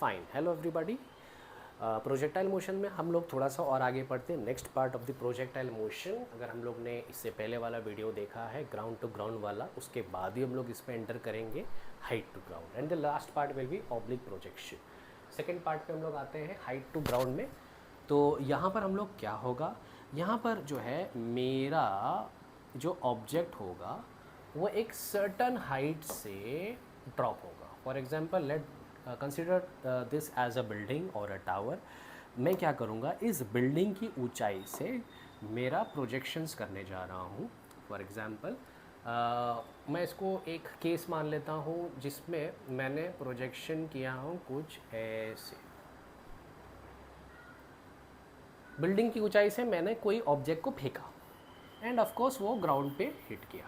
Fine. Hello everybody. Projectile motion में हम लोग थोड़ा सा और आगे बढ़ते हैं। Next part of the projectile motion, अगर हम लोग ने इससे पहले वाला वीडियो देखा है ग्राउंड टू ग्राउंड वाला, उसके बाद ही हम लोग इसमें एंटर करेंगे height to ground, and the last part will be oblique projection. Second part पे हम लोग आते हैं हाइट टू ग्राउंड में। तो यहाँ पर हम लोग क्या होगा, यहाँ पर जो है मेरा जो ऑब्जेक्ट होगा वो एक सर्टन हाइट से ड्रॉप होगा। For example let consider this as a building और अ टावर। मैं क्या करूँगा, इस बिल्डिंग की ऊंचाई से मेरा प्रोजेक्शंस करने जा रहा हूँ। फॉर एग्ज़ाम्पल मैं इसको एक केस मान लेता हूँ जिसमें मैंने प्रोजेक्शन किया हूँ कुछ ऐसे। बिल्डिंग की ऊंचाई से मैंने कोई ऑब्जेक्ट को फेंका एंड ऑफ कोर्स वो ग्राउंड पे हिट किया।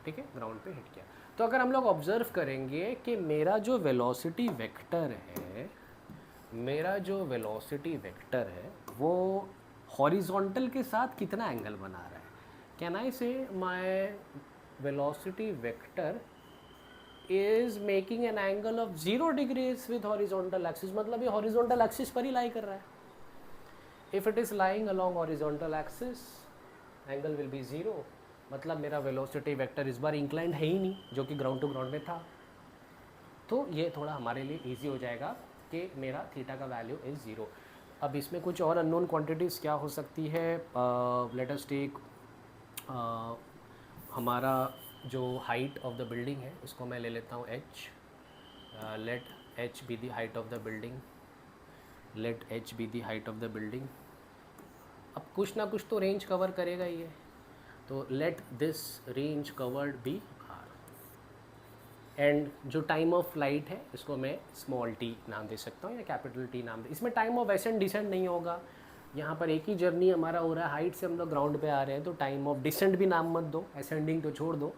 ठीक है, ग्राउंड पे हिट किया। तो अगर हम लोग ऑब्जर्व करेंगे कि मेरा जो वेलोसिटी वेक्टर है, वो हॉरिजॉन्टल के साथ कितना एंगल बना रहा है। कैन आई से my velocity vector is making an angle of 0 degrees with horizontal axis, मतलब ये हॉरिजॉन्टल एक्सिस पर ही लाई कर रहा है। If it is lying along horizontal axis angle will be 0, मतलब मेरा वेलोसिटी वेक्टर इस बार इंक्लाइंड है ही नहीं, जो कि ग्राउंड टू ग्राउंड में था। तो ये थोड़ा हमारे लिए इजी हो जाएगा कि मेरा थीटा का वैल्यू इज़ 0। अब इसमें कुछ और अननोन क्वांटिटीज़ क्या हो सकती है। लेट अस टेक हमारा जो हाइट ऑफ द बिल्डिंग है, इसको मैं ले लेता हूँ h। Let h be the height of the building, अब कुछ ना कुछ तो रेंज कवर करेगा ये, तो let this range covered be r। And जो टाइम ऑफ फ्लाइट है इसको मैं स्मॉल t नाम दे सकता हूँ या कैपिटल T नाम दे। इसमें टाइम ऑफ एसेंड डिसेंड नहीं होगा, यहाँ पर एक ही जर्नी हमारा हो रहा है। हाइट से हम लोग ग्राउंड पे आ रहे हैं, तो टाइम ऑफ डिसेंड भी नाम मत दो, असेंडिंग तो छोड़ दो,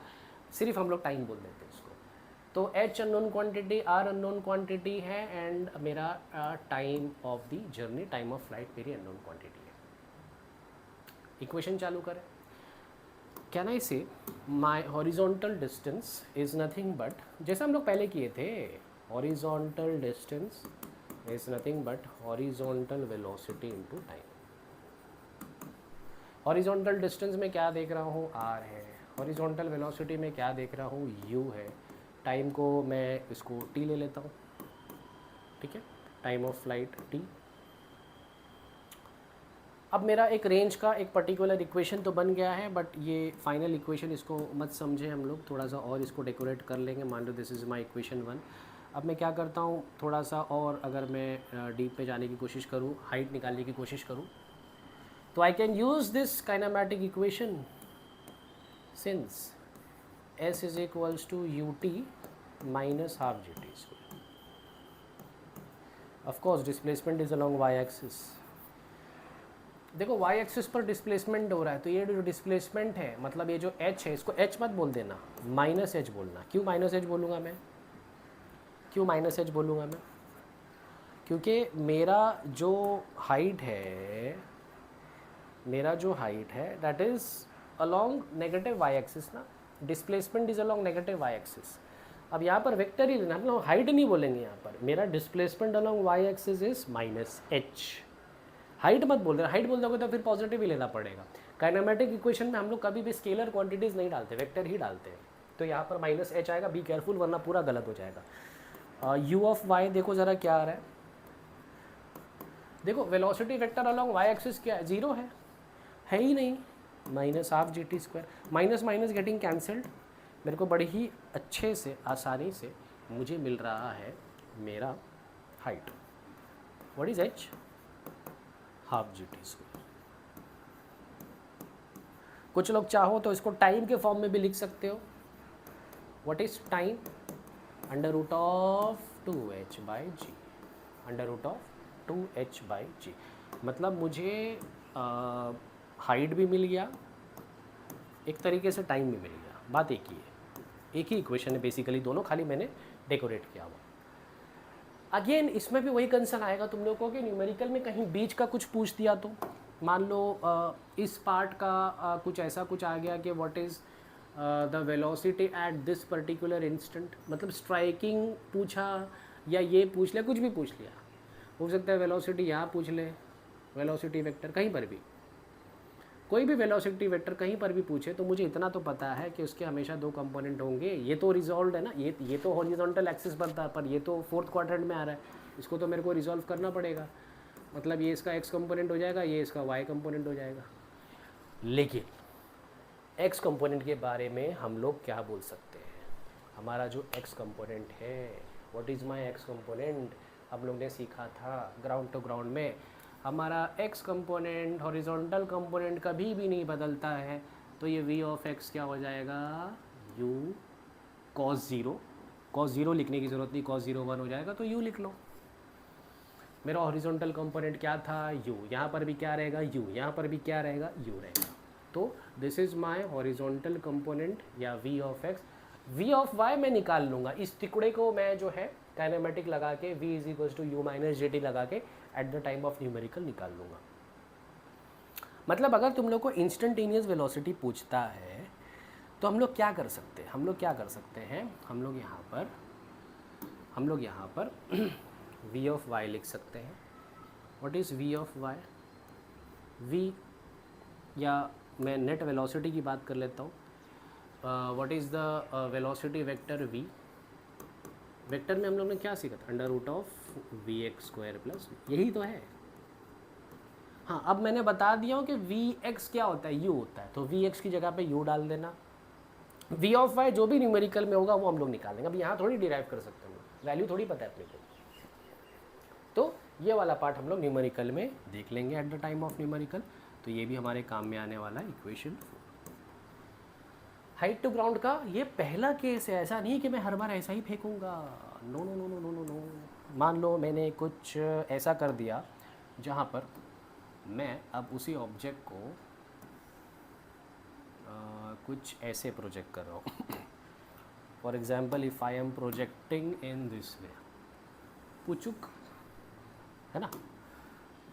सिर्फ हम लोग टाइम बोल देते हैं इसको। तो h unknown quantity, r unknown quantity है, एंड मेरा time of the journey, time of flight मेरी अननोन क्वांटिटी है। इक्वेशन चालू करें। Can I say my horizontal distance is nothing but, जैसे हम लोग पहले किए थे, horizontal distance is nothing but horizontal velocity into time. Horizontal distance में क्या देख रहा हूँ, r है। हॉरिजॉन्टल वेलोसिटी में क्या देख रहा हूँ, u है। टाइम को मैं इसको t ले लेता हूँ, ठीक है, टाइम ऑफ फ्लाइट t। अब मेरा एक रेंज का एक पर्टिकुलर इक्वेशन तो बन गया है, बट ये फाइनल इक्वेशन इसको मत समझे, हम लोग थोड़ा सा और इसको डेकोरेट कर लेंगे। मान लो दिस इज़ माय इक्वेशन 1। अब मैं क्या करता हूँ, थोड़ा सा और अगर मैं डीप में जाने की कोशिश करूँ, हाइट निकालने की कोशिश करूँ, तो I can use this kinematic equation since s is equals to ut minus half g t square. Of course displacement is along y axis. देखो y एक्सिस पर डिस्प्लेसमेंट हो रहा है, तो ये जो डिस्प्लेसमेंट है, मतलब ये जो h है, इसको h मत बोल देना, माइनस h बोलना। क्यों माइनस h बोलूँगा मैं, क्योंकि मेरा जो हाइट है that is along negative y axis ना, displacement is along negative y axis. अब यहाँ पर वेक्टर ही लेना, हम लोग हाइट नहीं बोलेंगे यहाँ पर। मेरा displacement along y axis is minus h, height मत बोल रहे। हाइट बोल दोगे तो फिर पॉजिटिव ही लेना पड़ेगा। काइनेमैटिक इक्वेशन में हम लोग कभी भी स्केलर क्वांटिटीज़ नहीं डालते, वेक्टर ही डालते हैं। तो यहाँ पर माइनस h आएगा, बी केयरफुल वरना पूरा गलत हो जाएगा। u ऑफ y देखो ज़रा क्या आ रहा है, देखो velocity vector along y axis क्या है, 0 है ही नहीं, minus half g t square. Minus minus getting cancelled, मेरे को बड़ी ही अच्छे से आसानी से मुझे मिल रहा है मेरा height. What is h, half g t square. कुछ लोग चाहो तो इसको टाइम के फॉर्म में भी लिख सकते हो। What is time, under root of 2h by g, under root of 2h by g. मतलब मुझे हाइट भी मिल गया, एक तरीके से टाइम भी मिल गया, बात एक ही है, एक ही इक्वेशन है बेसिकली दोनों, खाली मैंने डेकोरेट किया हुआ। अगेन इसमें भी वही कंसर्न आएगा तुम लोगों को कि न्यूमेरिकल में कहीं बीच का कुछ पूछ दिया तो, मान लो इस पार्ट का कुछ ऐसा कुछ आ गया कि what is the velocity at this particular instant, मतलब स्ट्राइकिंग पूछा या ये पूछ ले, कुछ भी पूछ लिया, हो सकता है वेलोसिटी यहाँ पूछ ले, वेलोसिटी वेक्टर कहीं पर भी, कोई भी वेलोसिटी वेक्टर कहीं पर भी पूछे तो मुझे इतना तो पता है कि उसके हमेशा दो कंपोनेंट होंगे। ये तो रिजॉल्व है ना, ये तो हॉरिजॉन्टल एक्सिस बनता है, पर ये तो फोर्थ क्वाड्रेंट में आ रहा है, इसको तो मेरे को रिजॉल्व करना पड़ेगा। मतलब ये इसका एक्स कंपोनेंट हो जाएगा, ये इसका वाई कंपोनेंट हो जाएगा। लेकिन एक्स कंपोनेंट के बारे में हम लोग क्या बोल सकते हैं, हमारा जो एक्स कंपोनेंट है, what is my ex component, हम लोग ने सीखा था ग्राउंड टू ग्राउंड में, हमारा एक्स कंपोनेंट हॉरिजॉन्टल कंपोनेंट कभी भी नहीं बदलता है। तो ये v ऑफ x क्या हो जाएगा, u cos 0, cos 0 लिखने की ज़रूरत नहीं, cos 0 1 हो जाएगा, तो u लिख लो। मेरा हॉरिजॉन्टल कंपोनेंट क्या था, u, यहाँ पर भी क्या रहेगा u, यहाँ पर भी क्या रहेगा u रहेगा। तो this is my horizontal component या v of x। v of y मैं निकाल लूँगा, इस टुकड़े को मैं जो है काइनेमेटिक लगा के v is equals to u minus j t लगा के at the time of numerical निकाल लूँगा। मतलब अगर तुम लोग को इंस्टेंटेनियस वेलोसिटी पूछता है तो हम लोग क्या कर सकते हैं, हम लोग यहाँ पर v ऑफ y लिख सकते हैं। What is v of y, v, या मैं नेट वेलोसिटी की बात कर लेता हूँ। What is the velocity vector v, vector में हम लोग ने क्या सीखा था, under root of v x square plus, यही तो है। हाँ, अब मैंने बता दिया हूँ कि वी एक्स क्या होता है, यू होता है, तो वी एक्स की जगह पे यू डाल देना। वी ऑफ वाई जो भी न्यूमेरिकल में होगा वो हम लोग निकालेंगे, अब यहाँ थोड़ी डिराइव कर सकते हैं, वैल्यू थोड़ी पता है अपने को। तो ये वाला पार्ट हम लोग न्यूमेरिकल में देख लेंगे eight the time of numerical, तो ये भी हमारे काम में आने वाला है इक्वेशन। हाइट टू ग्राउंड का ये पहला केस है, ऐसा नहीं कि मैं हर बार ऐसा ही फेंकूंगा, no no no no no no no. मान लो मैंने कुछ ऐसा कर दिया जहाँ पर मैं अब उसी ऑब्जेक्ट को कुछ ऐसे प्रोजेक्ट कर रहा हूँ। For example if I am projecting in this way, पुचुक है ना,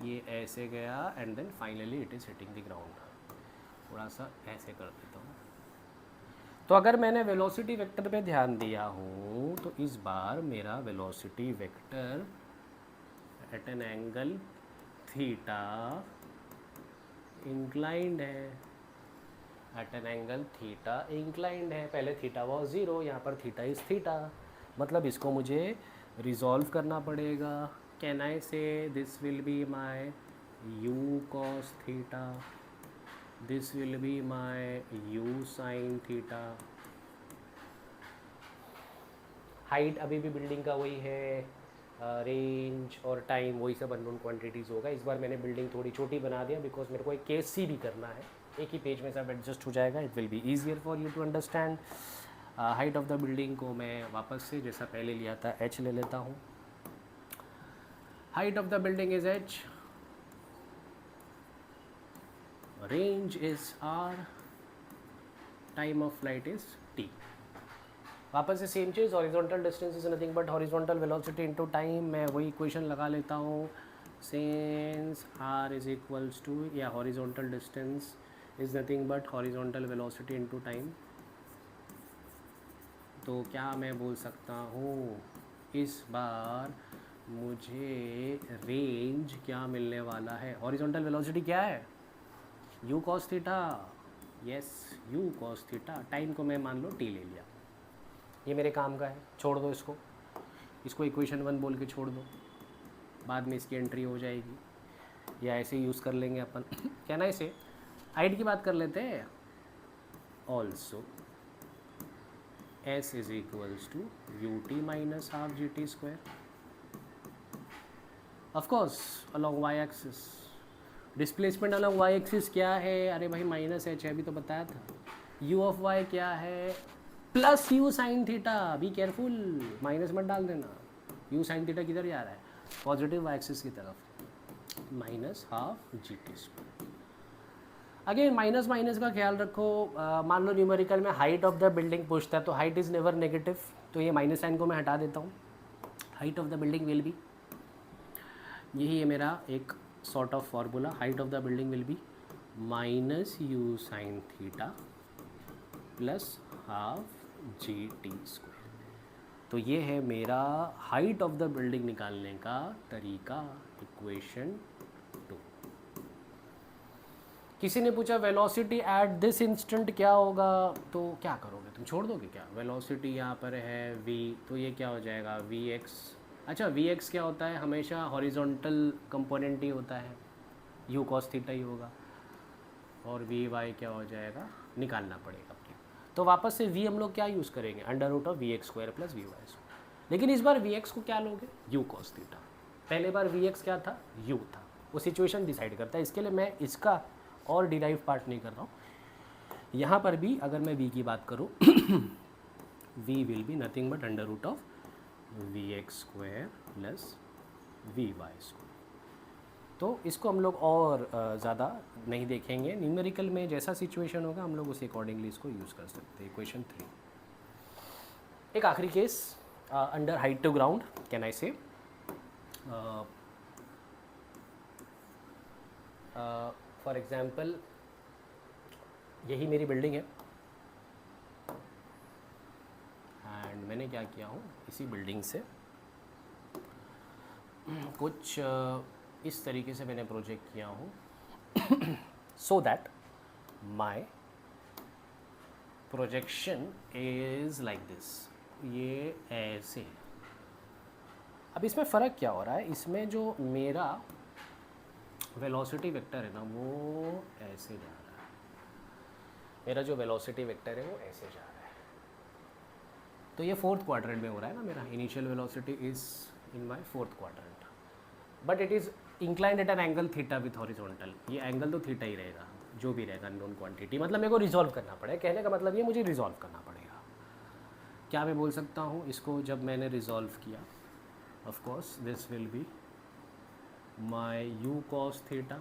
ये ऐसे गया and then finally it is hitting the ground, थोड़ा सा ऐसे कर देता हूँ। तो अगर मैंने वेलोसिटी वेक्टर पे ध्यान दिया हूँ तो इस बार मेरा velocity vector at an angle theta inclined है, at an angle theta inclined है। पहले थीटा वॉज 0, यहाँ पर थीटा इज़ थीटा, मतलब इसको मुझे रिजॉल्व करना पड़ेगा। कैन आई से this will be my you cos theta, this will be my you sine theta. Height अभी भी बिल्डिंग का वही है, रेंज और टाइम वही सब अननोन क्वांटिटीज़ होगा। इस बार मैंने बिल्डिंग थोड़ी छोटी बना दिया बिकॉज मेरे को एक केस सी भी करना है, एक ही पेज में सब एडजस्ट हो जाएगा, it will be easier for you to understand. Height of the building को मैं वापस से जैसा पहले लिया था h ले लेता हूँ। Height of the building is h, range is r, time of flight is t। वापस से सेम चीज़, horizontal distance is nothing but horizontal velocity into time. मैं वही इक्वेशन लगा लेता हूँ, since r is equals to, या horizontal distance is nothing but horizontal velocity into time. तो क्या मैं बोल सकता हूँ, इस बार मुझे रेंज क्या मिलने वाला है, हॉरिजॉन्टल वेलोसिटी क्या है, u cos theta, yes u cos theta. Time को मैं मान लो t ले लिया, ये मेरे काम का है, छोड़ दो इसको, इसको इक्वेशन 1 बोल के छोड़ दो, बाद में इसकी एंट्री हो जाएगी, या ऐसे यूज़ कर लेंगे अपन। क्या ना, इसे हाइट की बात कर लेते हैं। Also s is equals to u t minus half g t square, of course along y axis. Displacement along y axis क्या है, अरे भाई माइनस h है, अभी तो बताया था। u ऑफ y क्या है, plus you sine theta, be careful, minus मत डाल देना। यू साइन थीटा किधर जा रहा है, पॉजिटिव वाई एक्सिस की तरफ, minus half g t square. Again minus minus का ख्याल रखो। मान लो न्यूमेरिकल में हाइट ऑफ द बिल्डिंग पूछता है तो हाइट इज़ नेवर नेगेटिव, तो ये माइनस साइन को मैं हटा देता हूँ। Height of the building will be, यही है मेरा एक sort of formula, height of the building will be minus you sine theta plus half g t square. तो ये है मेरा हाइट ऑफ द बिल्डिंग निकालने का तरीका, इक्वेशन 2। किसी ने पूछा वेलोसिटी एट दिस इंस्टेंट क्या होगा, तो क्या करोगे तुम, छोड़ दोगे क्या? वेलोसिटी यहाँ पर है v, तो ये क्या हो जाएगा vx। अच्छा vx क्या होता है, हमेशा हॉरिजॉन्टल कंपोनेंट ही होता है, u cos थीटा ही होगा, और vy क्या हो जाएगा, निकालना पड़ेगा अपने। तो वापस से v हम लोग क्या यूज़ करेंगे, under root of vx square plus vy square. लेकिन इस बार vx को क्या लोगे, u cos थीटा। पहले बार vx क्या था, u था। वो सिचुएशन डिसाइड करता है, इसके लिए मैं इसका और डिराइव पार्ट नहीं कर रहा हूँ। यहाँ पर भी अगर मैं v की बात करूँ v will be nothing but under root of vx square plus vy square. तो इसको हम लोग और ज़्यादा नहीं देखेंगे, न्यूमेरिकल में जैसा सिचुएशन होगा हम लोग उसी अकॉर्डिंगली इसको यूज़ कर सकते हैं। इक्वेशन 3। एक आखिरी case, under height to ground can I say, for example यही मेरी बिल्डिंग है एंड मैंने क्या किया हूँ, इसी बिल्डिंग से कुछ इस तरीके से मैंने प्रोजेक्ट किया हूँ so that my projection is like this, ये ऐसे। अब इसमें फ़र्क क्या हो रहा है, इसमें जो मेरा वेलोसिटी वेक्टर है ना वो ऐसे जा रहा है, मेरा जो वेलोसिटी वेक्टर है वो ऐसे जा रहा है। तो ये फोर्थ क्वाड्रेंट में हो रहा है ना, मेरा initial velocity is in my fourth quadrant, but it is inclined at an angle theta with horizontal. ये एंगल तो थीटा ही रहेगा, जो भी रहेगा नॉन क्वांटिटी, मतलब मेरे को रिजॉल्व करना पड़ेगा। कहने का मतलब ये मुझे रिजॉल्व करना पड़ेगा। क्या मैं बोल सकता हूँ इसको, जब मैंने रिजॉल्व किया, of course this will be my u cos theta,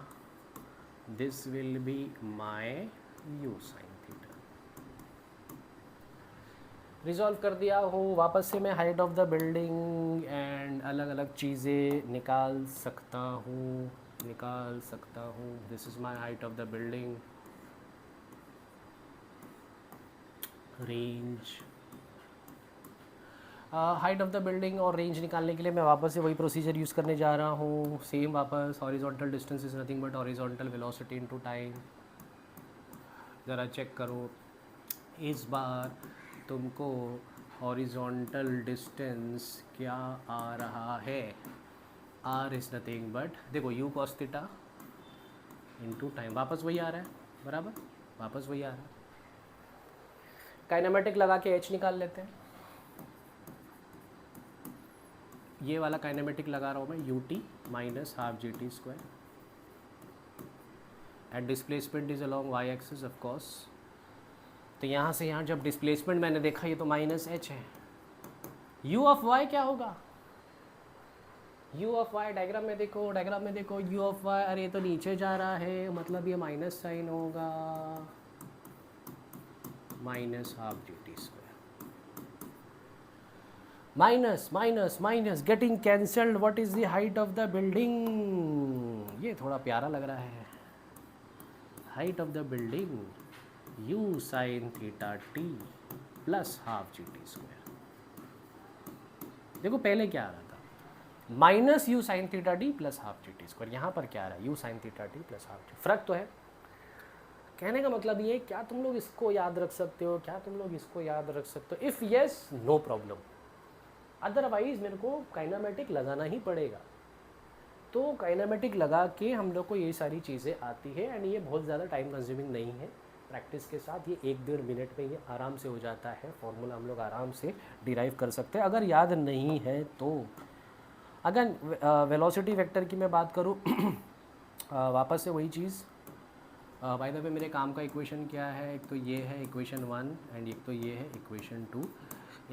this will be my u sin theta. Resolve कर दिया हो, वापस से मैं height of the building and अलग अलग चीज़ें निकाल सकता हूँ। This is my height of the building, range, height of the building और रेंज निकालने के लिए मैं वापस से वही प्रोसीजर यूज़ करने जा रहा हूँ। सेम वापस, horizontal distance is nothing but horizontal velocity into time. ज़रा चेक करो, इस बार तुमको हॉरिजॉन्टल डिस्टेंस क्या आ रहा है, r इज़ नथिंग बट, देखो u cos theta into time, वापस वही आ रहा है, बराबर वापस वही आ रहा है। काइनेमेटिक लगा के h निकाल लेते हैं। ये वाला काइनेमेटिक लगा रहा हूँ मैं, ut minus half g t square and displacement is along y axis of course. तो यहाँ से यहाँ जब डिस्प्लेसमेंट मैंने देखा, ये तो माइनस h है। u ऑफ y क्या होगा, u ऑफ y डायग्राम में देखो, u ऑफ y, अरे ये तो नीचे जा रहा है, मतलब ये माइनस साइन होगा, minus half g t square. Minus minus minus getting cancelled, what is the height of the building, ये थोड़ा प्यारा लग रहा है। Height of the building u sine theta T plus half g t square. देखो पहले क्या आ रहा था, minus you sine theta D plus half g t square, यहाँ पर क्या आ रहा है, you sine theta D plus half जी। फर्क तो है। कहने का मतलब ये, क्या तुम लोग इसको याद रख सकते हो, if yes no problem, otherwise मेरे को काइनेमेटिक लगाना ही पड़ेगा। तो काइनेमेटिक लगा के हम लोग को ये सारी चीज़ें आती है एंड ये बहुत ज़्यादा टाइम कंज्यूमिंग नहीं है। प्रैक्टिस के साथ ये 1-1.5 मिनट में ये आराम से हो जाता है, फॉर्मूला हम लोग आराम से डिराइव कर सकते हैं अगर याद नहीं है तो। अगर वेलोसिटी वेक्टर की मैं बात करूँ वापस से वही चीज़, बाय द वे मेरे काम का इक्वेशन क्या है, एक तो ये है इक्वेशन 1 एंड एक तो ये है इक्वेशन 2।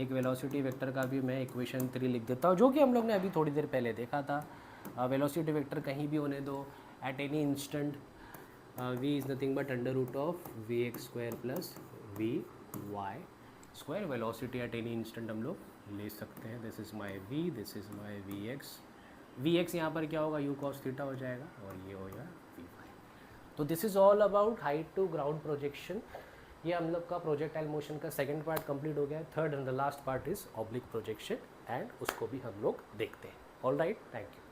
एक वेलोसिटी वेक्टर का भी मैं इक्वेशन 3 लिख देता हूँ, जो कि हम लोग ने अभी थोड़ी देर पहले देखा था। वेलोसिटी वेक्टर कहीं भी होने दो, at any instant v is nothing but under root of vx square plus vy square. Velocity at any instant हम लोग ले सकते हैं। This is my v, this is my vx यहाँ पर क्या होगा, u cos थीटा हो जाएगा और ये हो जाएगा vy। तो this is all about height to ground projection ये हम लोग का प्रोजेक्टाइल मोशन का सेकंड पार्ट कंप्लीट हो गया है. Third and the last part is oblique projection and उसको भी हम लोग देखते हैं. All right, thank you.